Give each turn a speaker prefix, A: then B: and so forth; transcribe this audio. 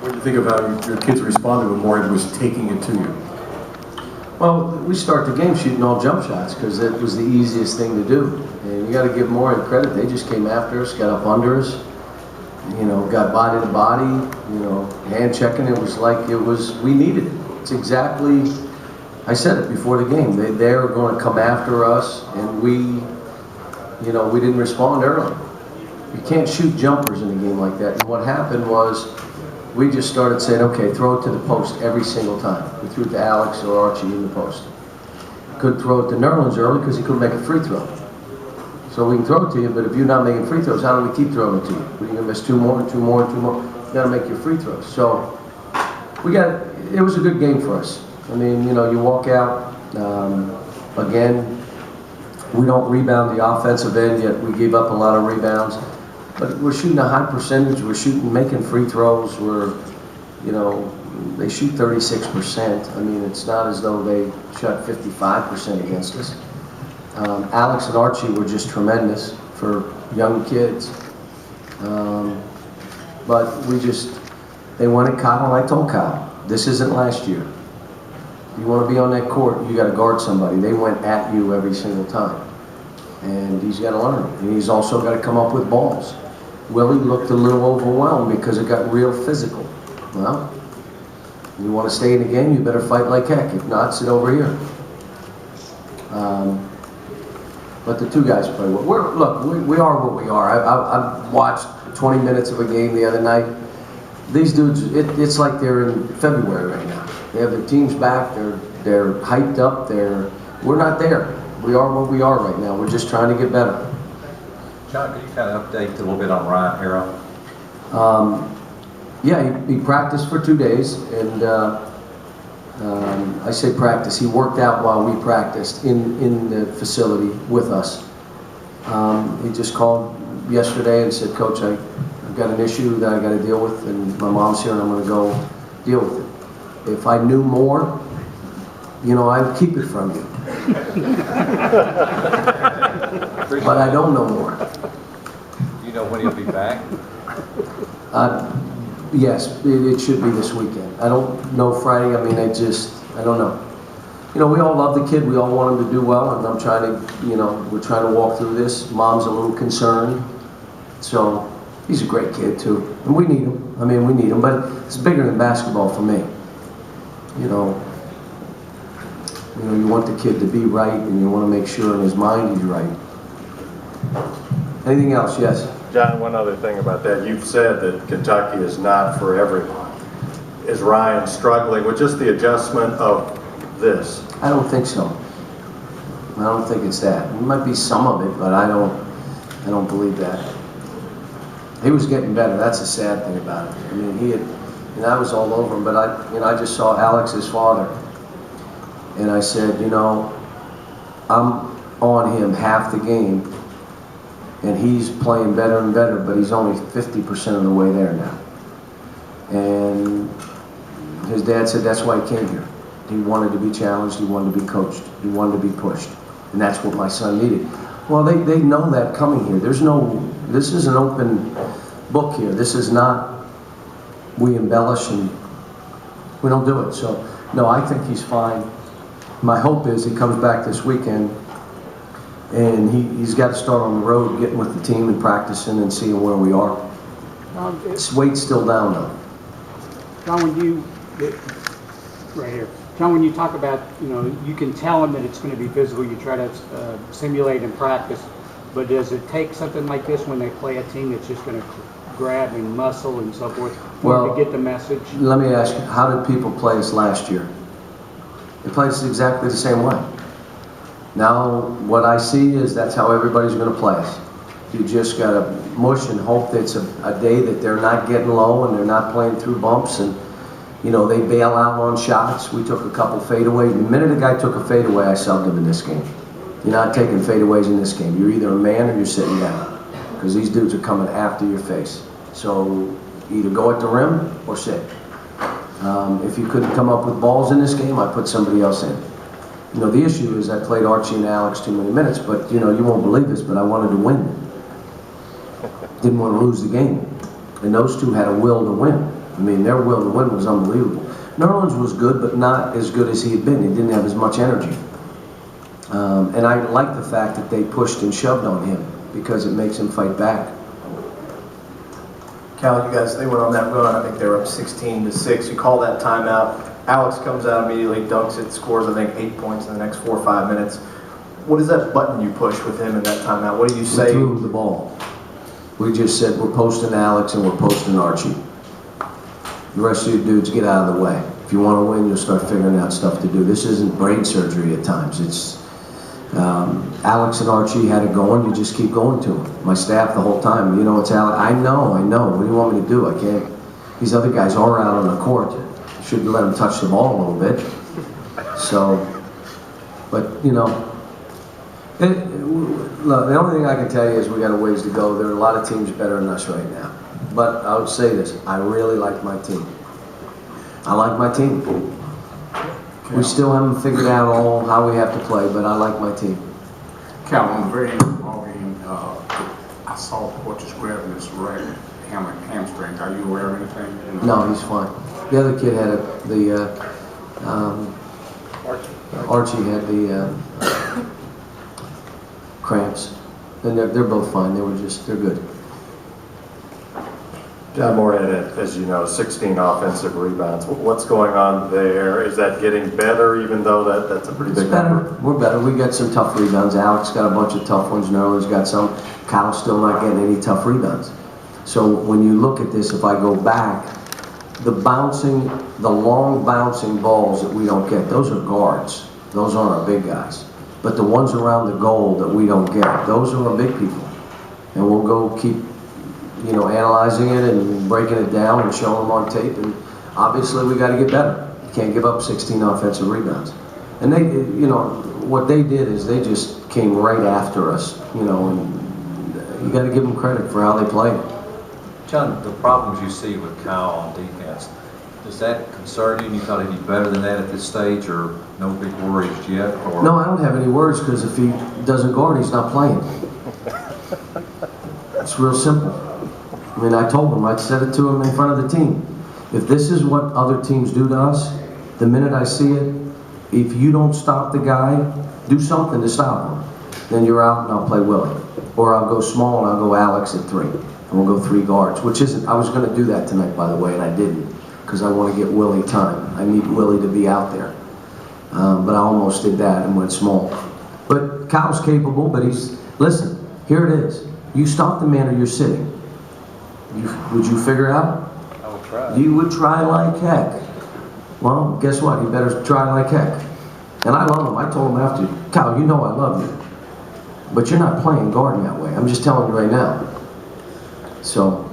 A: What do you think of how your kids responded when Morehead was taking it to you?
B: Well, we start the game shooting all jump shots because it was the easiest thing to do. And you got to give Morehead credit. They just came after us, got up under us, you know, got body to body, you know, hand checking. It was like we needed it. It's exactly, I said it before the game. They were going to come after us, and we didn't respond early. You can't shoot jumpers in a game like that. And what happened was, we just started saying, okay, throw it to the post every single time. We threw it to Alex or Archie in the post. Couldn't throw it to Nerlens early because he couldn't make a free throw. So we can throw it to you, but if you're not making free throws, how do we keep throwing it to you? We're going to miss two more. You got to make your free throws. So it was a good game for us. I mean, you know, you walk out, again, we don't rebound the offensive end, yet we gave up a lot of rebounds. But we're shooting a high percentage. We're making free throws. They shoot 36%. I mean, it's not as though they shot 55% against us. Alex and Archie were just tremendous for young kids. But they wanted Kyle, and I told Kyle, this isn't last year. If you want to be on that court, you got to guard somebody. They went at you every single time. And he's got to learn. And he's also got to come up with balls. Willie looked a little overwhelmed because it got real physical. Well, you want to stay in the game, you better fight like heck. If not, sit over here. But the two guys play well. We are what we are. I watched 20 minutes of a game the other night. These dudes, it's like they're in February right now. They have their teams back. They're hyped up. We're not there. We are what we are right now. We're just trying to get better.
C: John, could you kind of update a little bit on Ryan Harrell?
B: Yeah, he practiced for 2 days, and I say practice. He worked out while we practiced in the facility with us. He just called yesterday and said, "Coach, I've got an issue that I got to deal with, and my mom's here, and I'm going to go deal with it. If I knew more, you know, I'd keep it from you." But I don't know more.
C: Do you know when he'll be back?
B: Yes, it should be this weekend. I don't know Friday. I mean, I don't know. You know, we all love the kid. We all want him to do well, and I'm trying to, we're trying to walk through this. Mom's a little concerned. So he's a great kid, too. And we need him. I mean, we need him. But it's bigger than basketball for me. You know, you want the kid to be right, and you want to make sure in his mind he's right. Anything else? Yes?
A: John, one other thing about that. You've said that Kentucky is not for everyone. Is Ryan struggling with just the adjustment of this?
B: I don't think so. I don't think it's that. It might be some of it, but I don't believe that. He was getting better. That's the sad thing about it. I mean, I was all over him, but I just saw Alex's father, and I said, I'm on him half the game, and he's playing better and better, but he's only 50% of the way there now. And his dad said that's why he came here. He wanted to be challenged, he wanted to be coached, he wanted to be pushed. And that's what my son needed. Well, they know that coming here. This is an open book here. This is not, we embellish and we don't do it. So, no, I think he's fine. My hope is he comes back this weekend, and he's got to start on the road, getting with the team and practicing and seeing where we are. His weight's still down, though.
D: John, when you talk about, you can tell him that it's going to be physical, you try to simulate in practice, but does it take something like this when they play a team that's just going to grab and muscle and so forth to get the message?
B: Let me ask you, how did people play us last year? They played us exactly the same way. Now, what I see is that's how everybody's going to play us. You just got to mush and hope that it's a day that they're not getting low and they're not playing through bumps, and they bail out on shots. We took a couple fadeaways. The minute a guy took a fadeaway, I subbed him in this game. You're not taking fadeaways in this game. You're either a man or you're sitting down, because these dudes are coming after your face. So either go at the rim or sit. If you couldn't come up with balls in this game, I put somebody else in. The issue is I played Archie and Alex too many minutes, but you won't believe this, but I wanted to win. Didn't want to lose the game. And those two had a will to win. I mean, their will to win was unbelievable. Nerlens was good, but not as good as he had been. He didn't have as much energy. And I like the fact that they pushed and shoved on him because it makes him fight back.
E: Cal, you guys, they went on that run. I think they were up 16-6. You call that timeout. Alex comes out immediately, dunks it, scores, I think, 8 points in the next 4 or 5 minutes. What is that button you push with him in that timeout? What do you say?
B: We threw the ball. We just said, we're posting Alex and we're posting Archie. The rest of you dudes, get out of the way. If you want to win, you'll start figuring out stuff to do. This isn't brain surgery at times. It's Alex and Archie had it going. You just keep going to them. My staff the whole time, you know, it's Alex. I know. What do you want me to do? I can't. These other guys are out on the court. Should let them touch the ball a little bit. So, but you know, look, the only thing I can tell you is we got a ways to go. There are a lot of teams better than us right now. But I would say this, I really like my team. I like my team. We still haven't figured out all how we have to play, but I like my team.
F: Cal, on the very end of the ball game, I saw Portis grabbing his right hamstring. Are you aware of anything?
B: No, he's fine. The other kid had Archie had the cramps, and they're both fine. They're good.
A: John Morehead, as you know, 16 offensive rebounds. What's going on there? Is that getting better, even though that's a pretty big number?
B: We're better. We got some tough rebounds. Alex got a bunch of tough ones. Nerlens got some. Kyle's still not getting any tough rebounds. So when you look at this, if I go back, the long bouncing balls that we don't get, those are guards. Those aren't our big guys. But the ones around the goal that we don't get, those are our big people. And we'll go keep, you know, analyzing it and breaking it down and showing them on tape. And obviously we got to get better. You can't give up 16 offensive rebounds. And they, you know, what they did is they just came right after us, you know, and you got to give them credit for how they played.
C: John, the problems you see with Kyle on defense, does that concern you? And you thought he'd be better than that at this stage, or no big worries yet? Or?
B: No, I don't have any worries because if he doesn't guard, he's not playing. It's real simple. I mean, I told him, I said it to him in front of the team. If this is what other teams do to us, the minute I see it, if you don't stop the guy, do something to stop him, then you're out and I'll play Willie. Or I'll go small and I'll go Alex at 3. And we'll go 3 guards, which isn't, I was going to do that tonight, by the way, and I didn't, because I want to get Willie time. I need Willie to be out there. But I almost did that and went small. But Kyle's capable, but listen, here it is. You stop the man or you're sitting. Would you figure it out?
C: I would try.
B: You would try like heck. Well, guess what? You better try like heck. And I love him. I told him after, Kyle, you know I love you. But you're not playing guard that way. I'm just telling you right now. So